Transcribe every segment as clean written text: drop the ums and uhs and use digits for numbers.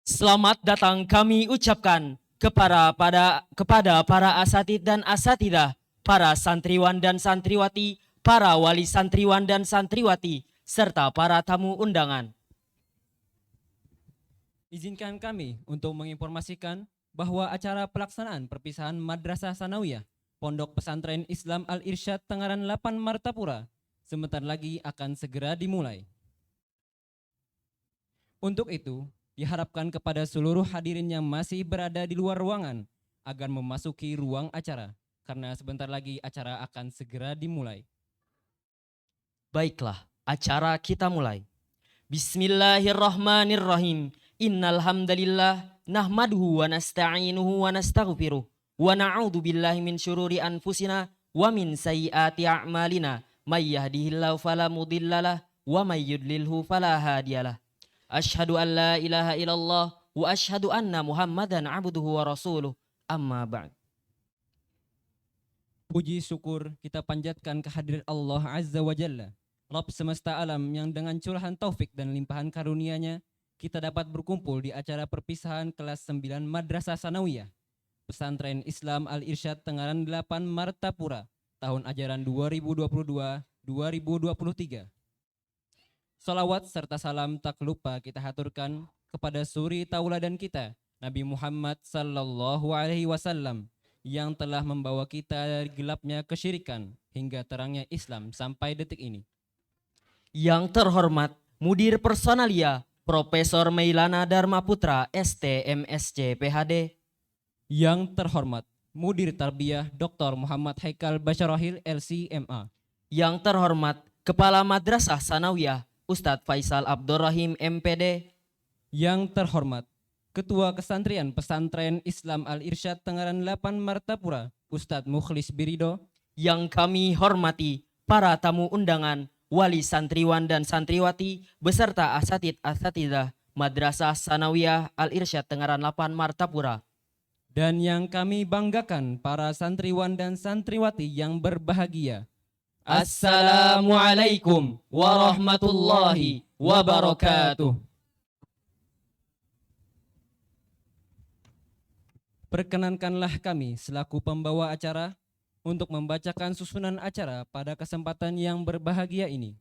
Selamat datang kami ucapkan kepada para asatid dan asatidah, para santriwan dan santriwati, para wali santriwan dan santriwati, serta para tamu undangan. Izinkan kami untuk menginformasikan bahwa acara pelaksanaan perpisahan Madrasah Sanawiyah Pondok Pesantren Islam Al-Irsyad Tengaran 8 Martapura sebentar lagi akan segera dimulai. Untuk itu, diharapkan kepada seluruh hadirin yang masih berada di luar ruangan agar memasuki ruang acara, karena sebentar lagi acara akan segera dimulai. Baiklah, acara kita mulai. Bismillahirrahmanirrahim. Innal hamdalillah nahmaduhu wa nasta'inuhu wa nastaghfiruh wa na'udzu billahi min syururi anfusina wa min sayyiati a'malina. May yahdihillahu fala mudhillalah wa may yudlilhu fala hadiyalah. Asyhadu an la ilaha illallah wa asyhadu anna Muhammadan abduhu wa rasuluh. Amma ba'd. Puji syukur kita panjatkan kehadirat Allah Azza wa Jalla, Rabb semesta alam yang dengan curahan taufik dan limpahan karunia-Nya kita dapat berkumpul di acara perpisahan kelas 9 Madrasah Sanawiyah Pesantren Islam Al-Irsyad Tengaran 8 Martapura tahun ajaran 2022-2023. Salawat serta salam tak lupa kita haturkan kepada suri tauladan kita Nabi Muhammad sallallahu alaihi wasallam yang telah membawa kita dari gelapnya kesyirikan hingga terangnya Islam sampai detik ini. Yang terhormat Mudir Personalia Profesor Mailana Dharma Putra ST MSc PhD. Yang terhormat Mudir Tarbiyah Dr. Muhammad Haikal Basyarahil LC.MA. Yang terhormat Kepala Madrasah Sanawiyah Ustadz Faisal Abdurrahim MPD. Yang terhormat Ketua Kesantrian Pesantren Islam Al-Irsyad Tengaran 8 Martapura Ustadz Mukhlis Birido. Yang kami hormati para tamu undangan, wali santriwan dan santriwati beserta asatid-asatidah Madrasah Sanawiyah Al-Irsyad Tengaran 8 Martapura. Dan yang kami banggakan para santriwan dan santriwati yang berbahagia. Assalamualaikum warahmatullahi wabarakatuh. Perkenankanlah kami selaku pembawa acara untuk membacakan susunan acara pada kesempatan yang berbahagia ini.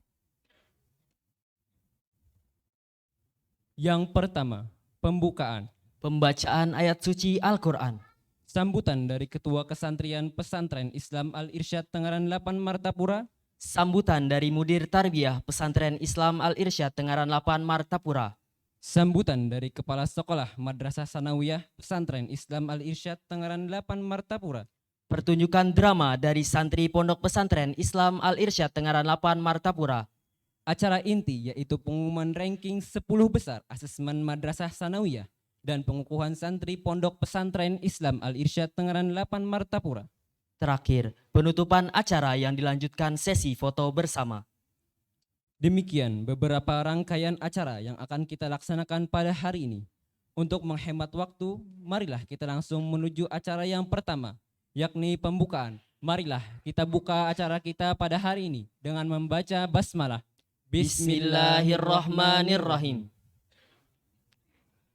Yang pertama, pembukaan. Pembacaan ayat suci Al-Quran. Sambutan dari Ketua Kesantrian Pesantren Islam Al-Irsyad Tengaran 8 Martapura. Sambutan dari Mudir Tarbiyah Pesantren Islam Al-Irsyad Tengaran 8 Martapura. Sambutan dari Kepala Sekolah Madrasah Sanawiyah Pesantren Islam Al-Irsyad Tengaran 8 Martapura. Pertunjukan drama dari santri Pondok Pesantren Islam Al-Irsyad Tengaran 8 Martapura. Acara inti yaitu pengumuman ranking 10 besar asesmen Madrasah Sanawiyah dan pengukuhan santri Pondok Pesantren Islam Al-Irsyad Tengaran 8 Martapura. Terakhir, penutupan acara yang dilanjutkan sesi foto bersama. Demikian beberapa rangkaian acara yang akan kita laksanakan pada hari ini. Untuk menghemat waktu, marilah kita langsung menuju acara yang pertama, yakni pembukaan. Marilah kita buka acara kita pada hari ini dengan membaca basmalah. Bismillahirrahmanirrahim.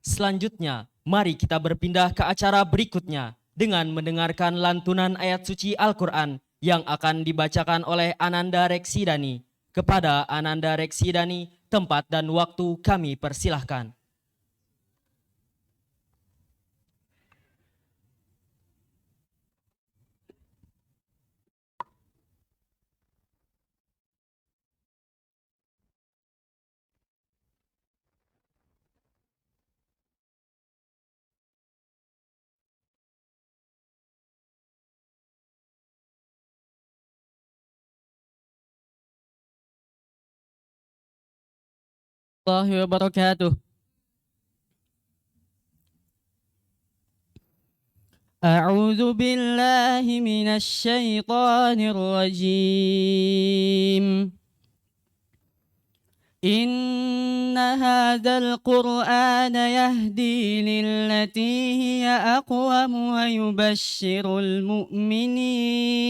Selanjutnya, mari kita berpindah ke acara berikutnya dengan mendengarkan lantunan ayat suci Al-Quran yang akan dibacakan oleh Ananda Reksidani. Kepada Ananda Reksidani, tempat dan waktu kami persilahkan. Warahmatullahi wabarakatuh. A'udzu billahi minasy syaithanir rajim. Inna hadzal qur'ana yahdi lillati hiya aqwam wa yubashshirul mu'minin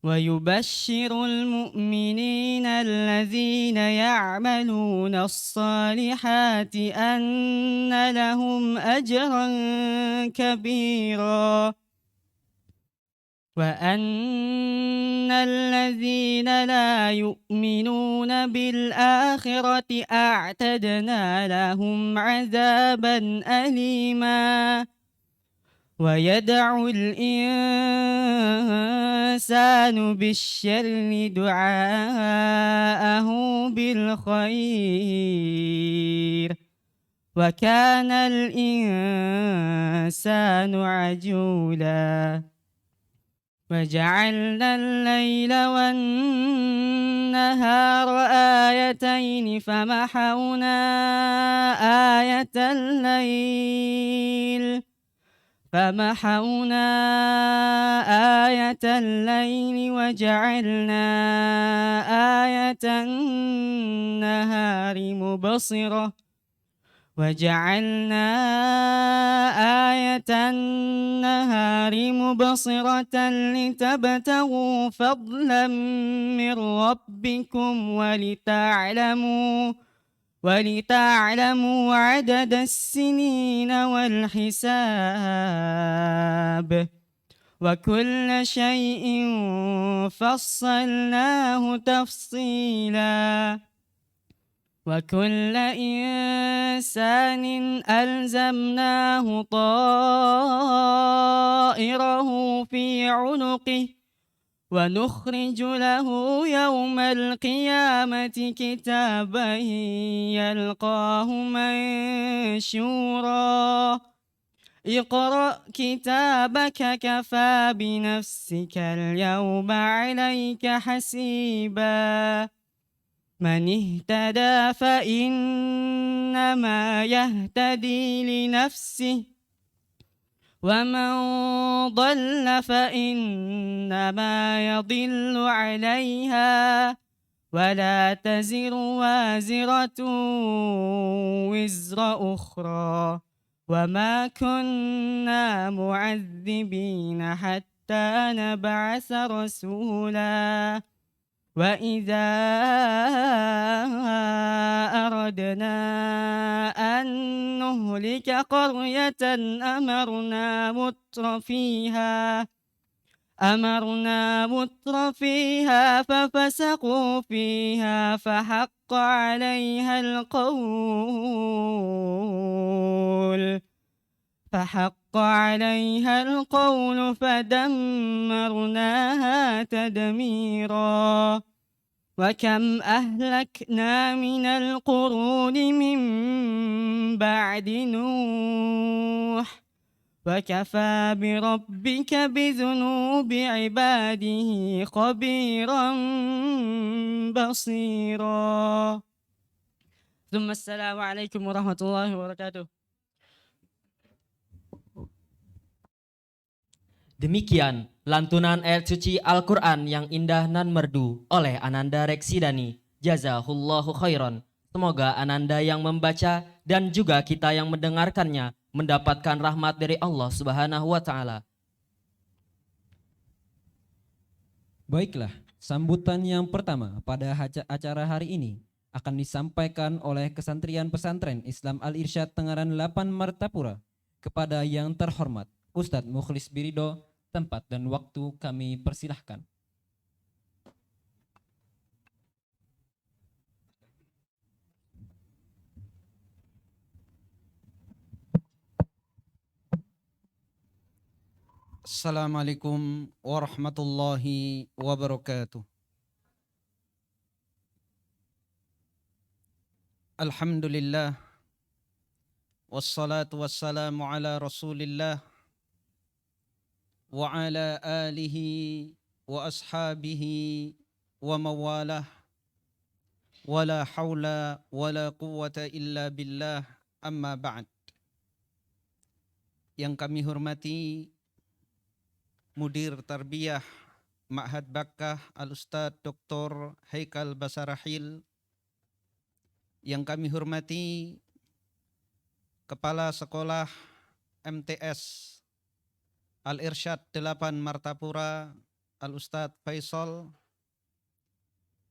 ويبشر المؤمنين الذين يعملون الصالحات أن لهم أجرا كبيرا وأن الذين لا يؤمنون بالآخرة أعتدنا لهم عذابا أليما ويدع الإنسان بالشر دعاءه بالخير وكان الإنسان عجولا وجعلنا الليل والنهار آيتين فمحونا آية الليل وجعلنا آية النهار مبصرة لتبتغوا فضلا من ربكم ولتعلموا عدد السنين والحساب وكل شيء فصلناه تفصيلا وكل إنسان ألزمناه طائره في عنقه ونخرج له يوم القيامة كتابا يلقاه منشورا اقرأ كتابك كفى بنفسك اليوم عليك حسيبا من اهتدى فإنما يهتدي لنفسه ومن ضل فإنما يضل عليها ولا تزر وازرة وزر أخرى وما كنا معذبين حتى نبعث رسولا وإذا أردنا أن نهلك قرية أمرنا متر فيها ففسقوا فيها فحق عليها القول فدمرناها تدميرا وكم أهلكنا من القرون من بعد نوح وكفى بربك بذنوب عباده خبيرا بصيرا ثم السلام عليكم ورحمة الله وبركاته. Demikian lantunan ayat suci Al-Quran yang indah nan merdu oleh Ananda Reksidani. Jazahullahu khairan. Semoga Ananda yang membaca dan juga kita yang mendengarkannya mendapatkan rahmat dari Allah Subhanahu wa Ta'ala. Baiklah, sambutan yang pertama pada acara hari ini akan disampaikan oleh Kesantrian Pesantren Islam Al-Irsyad Tengaran 8 Martapura kepada yang terhormat Ustadz Mukhlis Birido. Tempat dan waktu kami persilahkan. Assalamualaikum warahmatullahi wabarakatuh. Alhamdulillah wassalatu wassalamu ala Rasulillah wa ala alihi wa ashabihi wa mawalah wala hawla wala quwwata illa billah amma ba'd. Yang kami hormati Mudir Tarbiyah Ma'had Bakkah Al-Ustadz Dr. Haikal Basarahil, yang kami hormati Kepala Sekolah MTS Al-Irsyad 8 Martapura Al-Ustadz Faisal,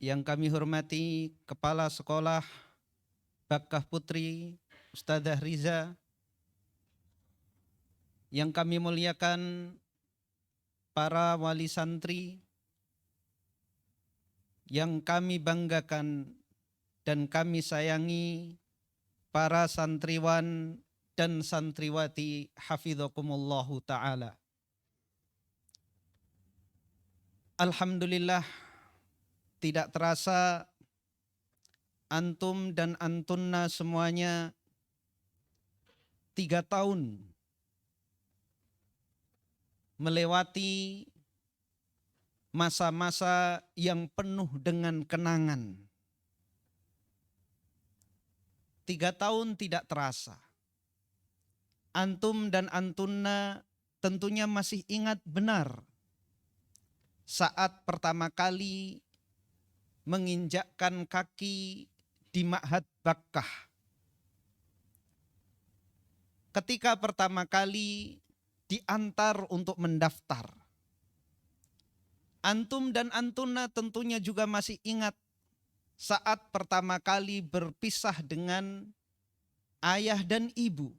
yang kami hormati Kepala Sekolah Bakkah Putri Ustadzah Riza, yang kami muliakan para wali santri, yang kami banggakan dan kami sayangi para santriwan dan santriwati hafidhakumullahu ta'ala. Alhamdulillah, tidak terasa antum dan antunna semuanya 3 tahun melewati masa-masa yang penuh dengan kenangan. 3 tahun tidak terasa. Antum dan antunna tentunya masih ingat benar saat pertama kali menginjakkan kaki di Ma'had Bakkah. Ketika pertama kali diantar untuk mendaftar, antum dan antunna tentunya juga masih ingat saat pertama kali berpisah dengan ayah dan ibu.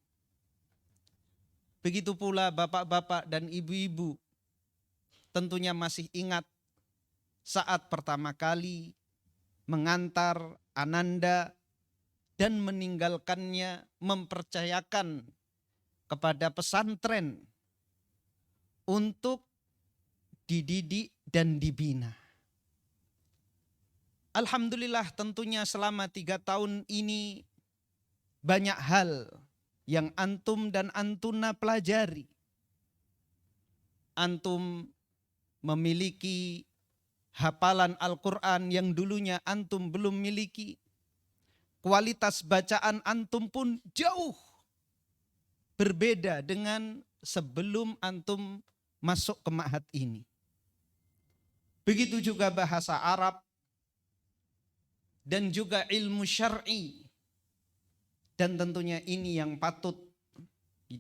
Begitu pula bapak-bapak dan ibu-ibu tentunya masih ingat saat pertama kali mengantar ananda dan meninggalkannya, mempercayakan kepada pesantren untuk dididik dan dibina. Alhamdulillah, tentunya selama 3 tahun ini banyak hal yang antum dan antuna pelajari. Antum memiliki hafalan Al-Quran yang dulunya antum belum miliki. Kualitas bacaan antum pun jauh berbeda dengan sebelum antum masuk ke ma'had ini. Begitu juga bahasa Arab dan juga ilmu syar'i. Dan tentunya ini yang patut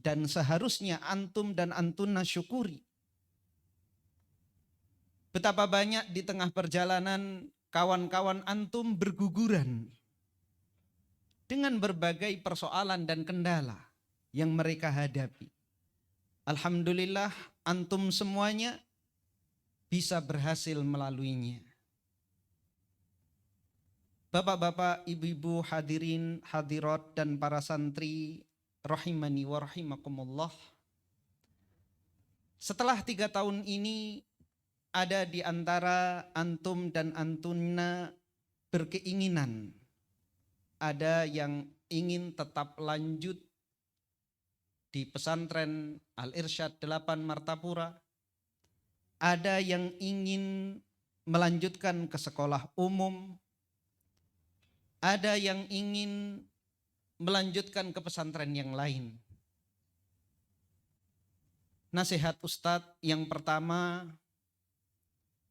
dan seharusnya antum dan antuna syukuri. Betapa banyak di tengah perjalanan kawan-kawan antum berguguran dengan berbagai persoalan dan kendala yang mereka hadapi. Alhamdulillah, antum semuanya bisa berhasil melaluinya. Bapak-bapak, ibu-ibu, hadirin, hadirat, dan para santri rahimani wa rahimakumullah. Setelah 3 tahun ini, ada di antara antum dan antunna berkeinginan, ada yang ingin tetap lanjut di pesantren Al-Irsyad 8 Martapura, ada yang ingin melanjutkan ke sekolah umum, ada yang ingin melanjutkan ke pesantren yang lain. Nasihat Ustadz yang pertama,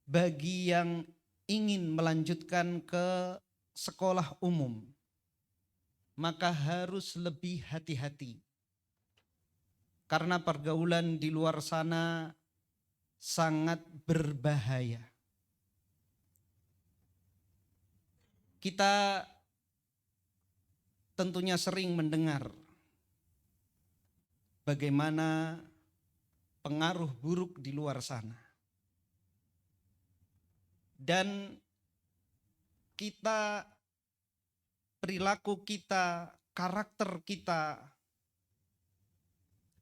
bagi yang ingin melanjutkan ke sekolah umum, maka harus lebih hati-hati. Karena pergaulan di luar sana sangat berbahaya. Kita tentunya sering mendengar bagaimana pengaruh buruk di luar sana. Dan kita, perilaku kita, karakter kita,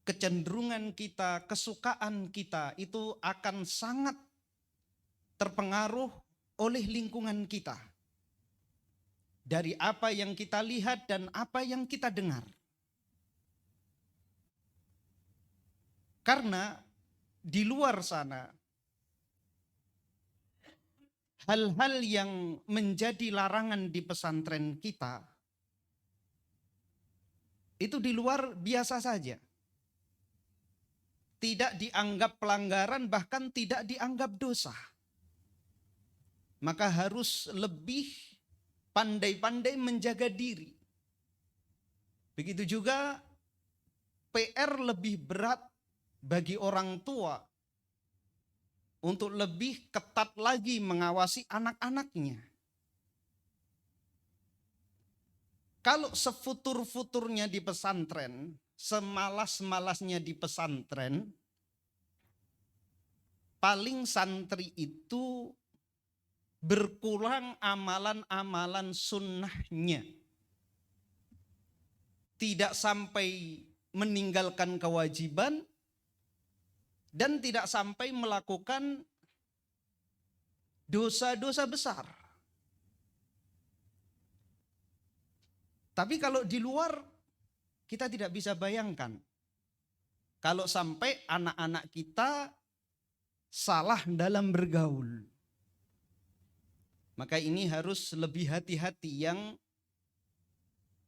kecenderungan kita, kesukaan kita itu akan sangat terpengaruh oleh lingkungan kita. Dari apa yang kita lihat dan apa yang kita dengar. Karena di luar sana, hal-hal yang menjadi larangan di pesantren kita, itu di luar biasa saja. Tidak dianggap pelanggaran, bahkan tidak dianggap dosa. Maka harus lebih pandai-pandai menjaga diri. Begitu juga PR lebih berat bagi orang tua untuk lebih ketat lagi mengawasi anak-anaknya. Kalau sefutur-futurnya di pesantren, semalas-malasnya di pesantren, paling santri itu berkurang amalan-amalan sunnahnya. Tidak sampai meninggalkan kewajiban dan tidak sampai melakukan dosa-dosa besar. Tapi kalau di luar kita tidak bisa bayangkan. Kalau sampai anak-anak kita salah dalam bergaul. Maka ini harus lebih hati-hati yang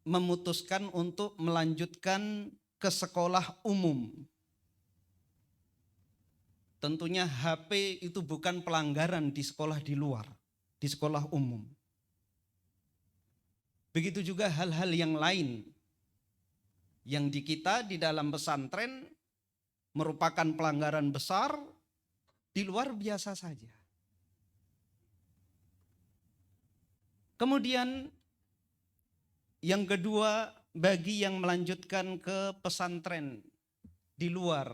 memutuskan untuk melanjutkan ke sekolah umum. Tentunya HP itu bukan pelanggaran di sekolah di luar, di sekolah umum. Begitu juga hal-hal yang lain yang di kita di dalam pesantren merupakan pelanggaran besar, di luar biasa saja. Kemudian yang kedua, bagi yang melanjutkan ke pesantren di luar,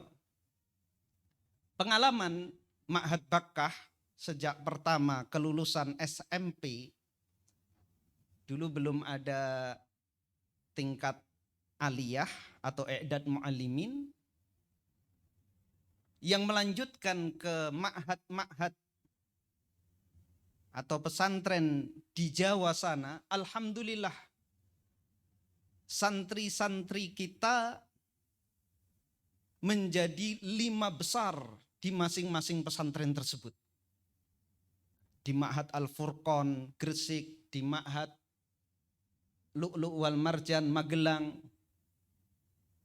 pengalaman Ma'had Bakkah sejak pertama kelulusan SMP, dulu belum ada tingkat aliyah atau i'dad mu'allimin, yang melanjutkan ke ma'had atau pesantren di Jawa sana, alhamdulillah santri-santri kita menjadi 5 besar di masing-masing pesantren tersebut. Di Ma'had Al-Furqan Gresik, di Ma'had Lu'lu' wal Marjan Magelang,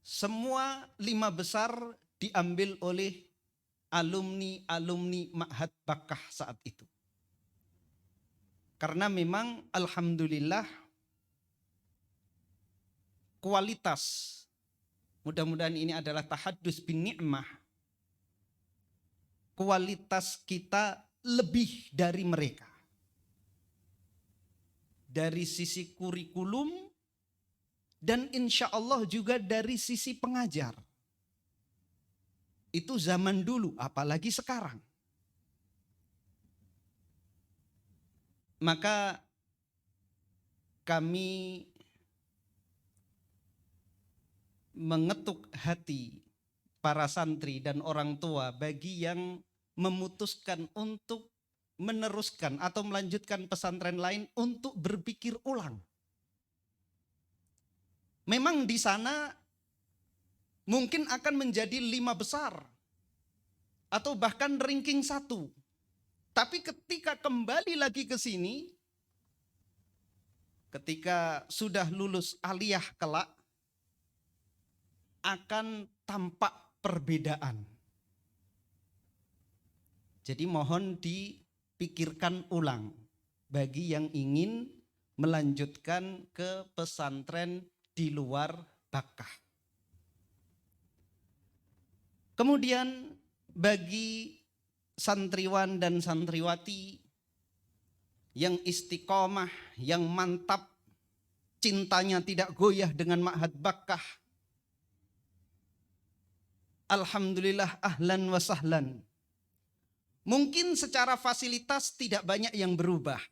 semua 5 besar diambil oleh alumni Ma'had Bakkah saat itu. Karena memang alhamdulillah kualitas, mudah-mudahan ini adalah tahaddus bin ni'mah, kualitas kita lebih dari mereka. Dari sisi kurikulum dan insya Allah juga dari sisi pengajar. Itu zaman dulu, apalagi sekarang. Maka kami mengetuk hati para santri dan orang tua bagi yang memutuskan untuk meneruskan atau melanjutkan pesantren lain untuk berpikir ulang. Memang di sana mungkin akan menjadi 5 besar atau bahkan ranking 1. Tapi ketika kembali lagi ke sini, ketika sudah lulus aliyah kelak, akan tampak perbedaan. Jadi mohon dipikirkan ulang bagi yang ingin melanjutkan ke pesantren di luar Bakkah. Kemudian bagi santriwan dan santriwati yang istiqomah, yang mantap, cintanya tidak goyah dengan Ma'had Bakkah, alhamdulillah ahlan wa sahlan. Mungkin secara fasilitas tidak banyak yang berubah.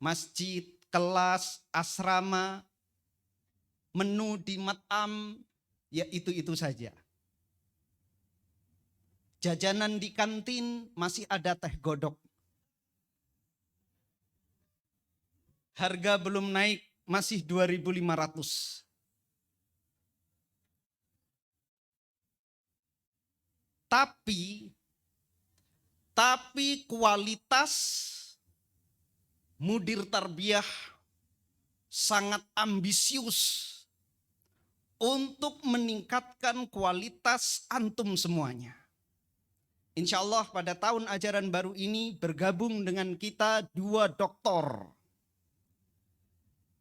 Masjid, kelas, asrama, menu di mat'am, ya itu-itu saja. Jajanan di kantin masih ada teh godok. Harga belum naik, masih 2.500. Tapi kualitas mudir tarbiyah sangat ambisius untuk meningkatkan kualitas antum semuanya. Insya Allah pada tahun ajaran baru ini bergabung dengan kita 2 doktor.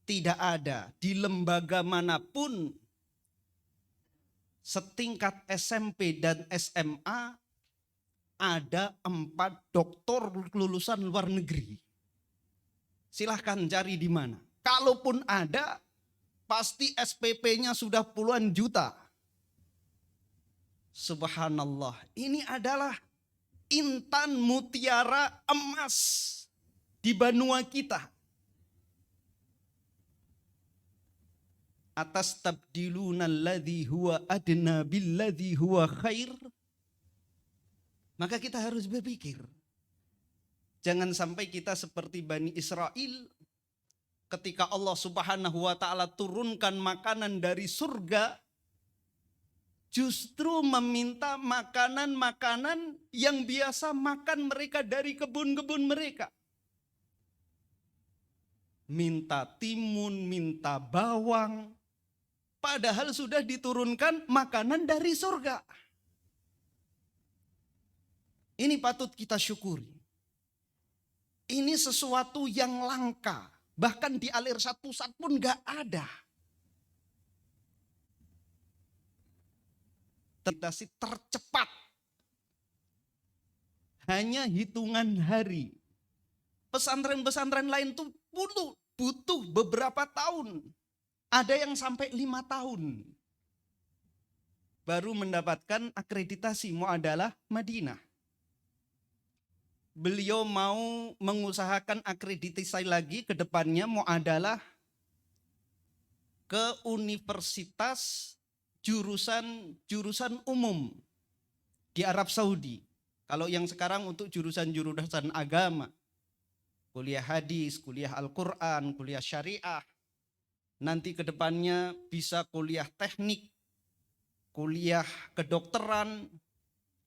Tidak ada di lembaga manapun setingkat SMP dan SMA ada 4 doktor lulusan luar negeri. Silahkan cari di mana. Kalaupun ada, pasti SPP-nya sudah puluhan juta. Subhanallah, ini adalah intan mutiara emas di benua kita. Atas tabdiluna alladhi huwa adna billadhi huwa khair. Maka kita harus berpikir. Jangan sampai kita seperti Bani Israel ketika Allah Subhanahu wa taala turunkan makanan dari surga, justru meminta makanan-makanan yang biasa makan mereka dari kebun-kebun mereka. Minta timun, minta bawang, padahal sudah diturunkan makanan dari surga. Ini patut kita syukuri. Ini sesuatu yang langka. Bahkan di Al-Irsyad Pusat pun gak ada. Tercepat. Hanya hitungan hari. Pesantren-pesantren lain tuh butuh beberapa tahun. Ada yang sampai 5 tahun. Baru mendapatkan akreditasi Muadalah Madinah. Beliau mau mengusahakan akreditasi lagi ke depannya Muadalah ke universitas jurusan umum di Arab Saudi. Kalau yang sekarang untuk jurusan agama, kuliah hadis, kuliah Al-Quran, kuliah syariah. Nanti ke depannya bisa kuliah teknik, kuliah kedokteran.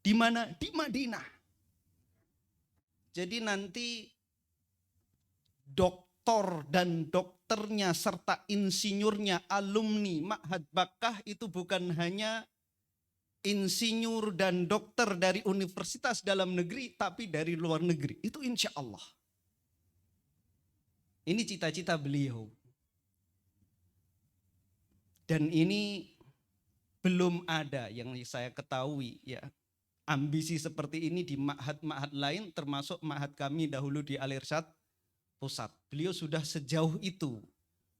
Di mana? Di Madinah. Jadi nanti doktor dan dokternya serta insinyurnya, alumni Ma'had Bakkah itu bukan hanya insinyur dan dokter dari universitas dalam negeri, tapi dari luar negeri. Itu insya Allah. Ini cita-cita beliau. Dan ini belum ada yang saya ketahui ya. Ambisi seperti ini di ma'had-ma'had lain, termasuk ma'had kami dahulu di Al-Irsyad Pusat. Beliau sudah sejauh itu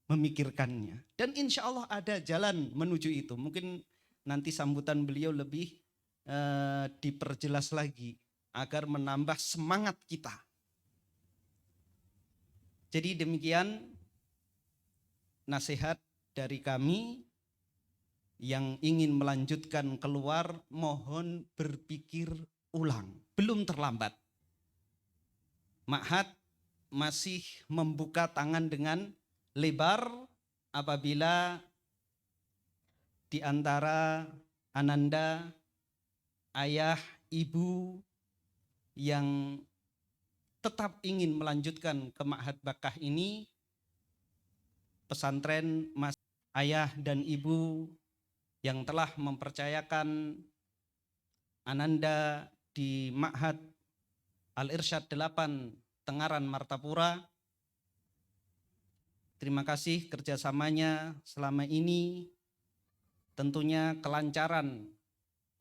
memikirkannya. Dan insya Allah ada jalan menuju itu. Mungkin nanti sambutan beliau lebih diperjelas lagi agar menambah semangat kita. Jadi demikian nasihat dari kami. Yang ingin melanjutkan keluar, mohon berpikir ulang. Belum terlambat. Ma'had masih membuka tangan dengan lebar apabila di antara Ananda, ayah, ibu yang tetap ingin melanjutkan ke Ma'had Bakkah ini, pesantren mas ayah dan ibu yang telah mempercayakan Ananda di Ma'had Al-Irsyad 8 Tengaran Martapura. Terima kasih kerjasamanya selama ini. Tentunya kelancaran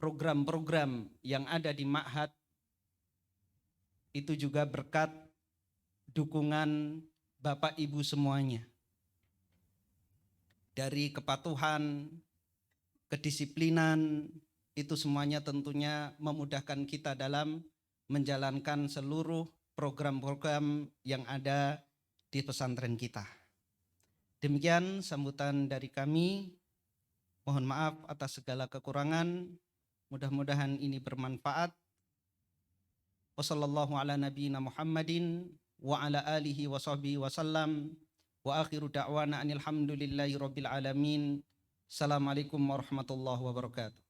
program-program yang ada di Ma'had itu juga berkat dukungan Bapak Ibu semuanya. Dari kepatuhan, kedisiplinan, itu semuanya tentunya memudahkan kita dalam menjalankan seluruh program-program yang ada di pesantren kita. Demikian sambutan dari kami. Mohon maaf atas segala kekurangan. Mudah-mudahan ini bermanfaat. Wassallallahu ala nabiyyina Muhammadin wa ala alihi wa sahbihi wasallam. Wa akhiru da'wana anil hamdulillahi rabbil alamin. Assalamualaikum warahmatullahi wabarakatuh.